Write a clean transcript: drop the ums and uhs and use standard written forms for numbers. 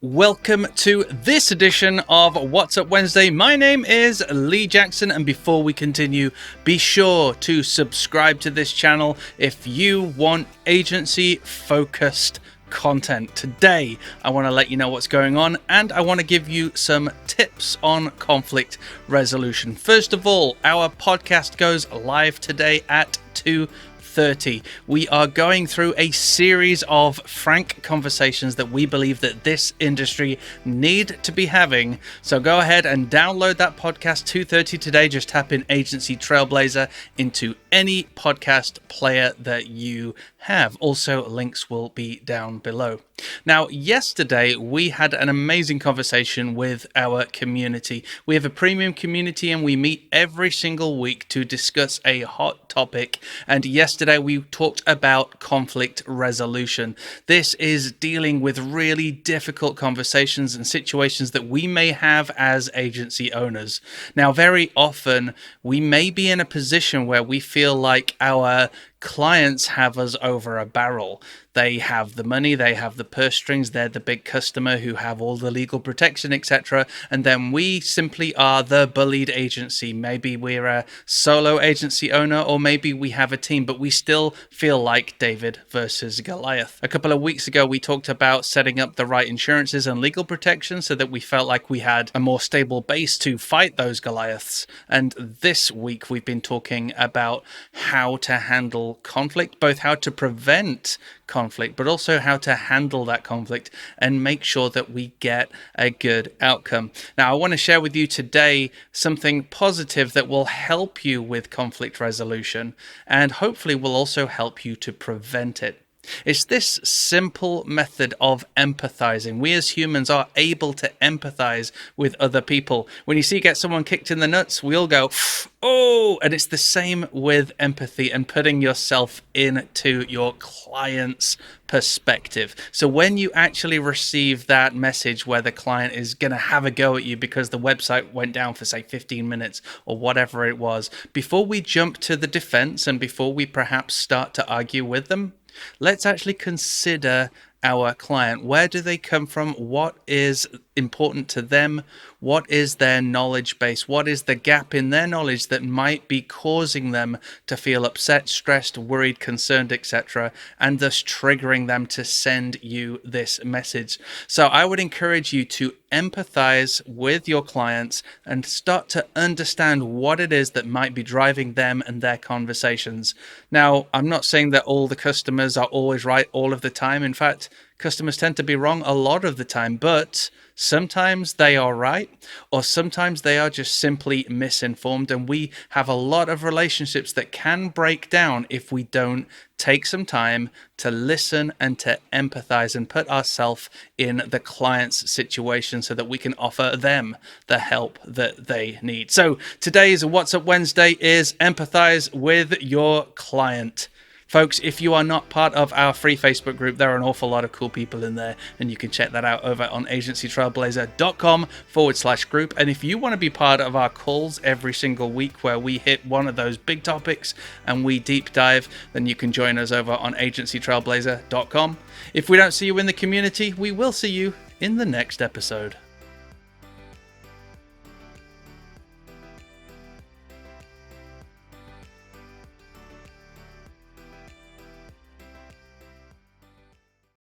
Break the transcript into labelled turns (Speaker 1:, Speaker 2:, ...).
Speaker 1: Welcome to this edition of What's Up Wednesday. My name is Lee Jackson, and before we continue, be sure to subscribe to this channel if you want agency-focused content. Today, I want to let you know what's going on, and I want to give you some tips on conflict resolution. First of all, our podcast goes live today at 2:30. We are going through a series of frank conversations that we believe that this industry need to be having. So go ahead and download that podcast 2:30 today. Just tap in Agency Trailblazer into any podcast player that you have. Also, links will be down below. Now, yesterday we had an amazing conversation with our community. We have a premium community and we meet every single week to discuss a hot topic. And yesterday we talked about conflict resolution. This is dealing with really difficult conversations and situations that we may have as agency owners. Now, very often we may be in a position where we feel like our clients have us over a barrel. They have the money, they have the purse strings, they're the big customer who have all the legal protection, etc. And then we simply are the bullied agency. Maybe we're a solo agency owner, or maybe we have a team, but we still feel like David versus Goliath. A couple of weeks ago, we talked about setting up the right insurances and legal protection so that we felt like we had a more stable base to fight those Goliaths. And this week, we've been talking about how to handle conflict, both how to prevent conflict, but also how to handle that conflict and make sure that we get a good outcome. Now, I want to share with you today something positive that will help you with conflict resolution and hopefully will also help you to prevent it. It's this simple method of empathizing. We as humans are able to empathize with other people. When you get someone kicked in the nuts, we all go, oh, and it's the same with empathy and putting yourself into your client's perspective. So when you actually receive that message where the client is going to have a go at you because the website went down for, say, 15 minutes or whatever it was, before we jump to the defense and before we perhaps start to argue with them, let's actually consider our client. Where do they come from? What is important to them? What is their knowledge base? What is the gap in their knowledge that might be causing them to feel upset, stressed, worried, concerned, etc., and thus triggering them to send you this message? So I would encourage you to empathize with your clients and start to understand what it is that might be driving them and their conversations. Now, I'm not saying that all the customers are always right all of the time. In fact, customers tend to be wrong a lot of the time, but sometimes they are right, or sometimes they are just simply misinformed. And we have a lot of relationships that can break down if we don't take some time to listen and to empathize and put ourselves in the client's situation so that we can offer them the help that they need. So today's What's Up Wednesday is empathize with your client. Folks, if you are not part of our free Facebook group, there are an awful lot of cool people in there, and you can check that out over on agencytrailblazer.com/group. And if you want to be part of our calls every single week where we hit one of those big topics and we deep dive, then you can join us over on agencytrailblazer.com. If we don't see you in the community, we will see you in the next episode.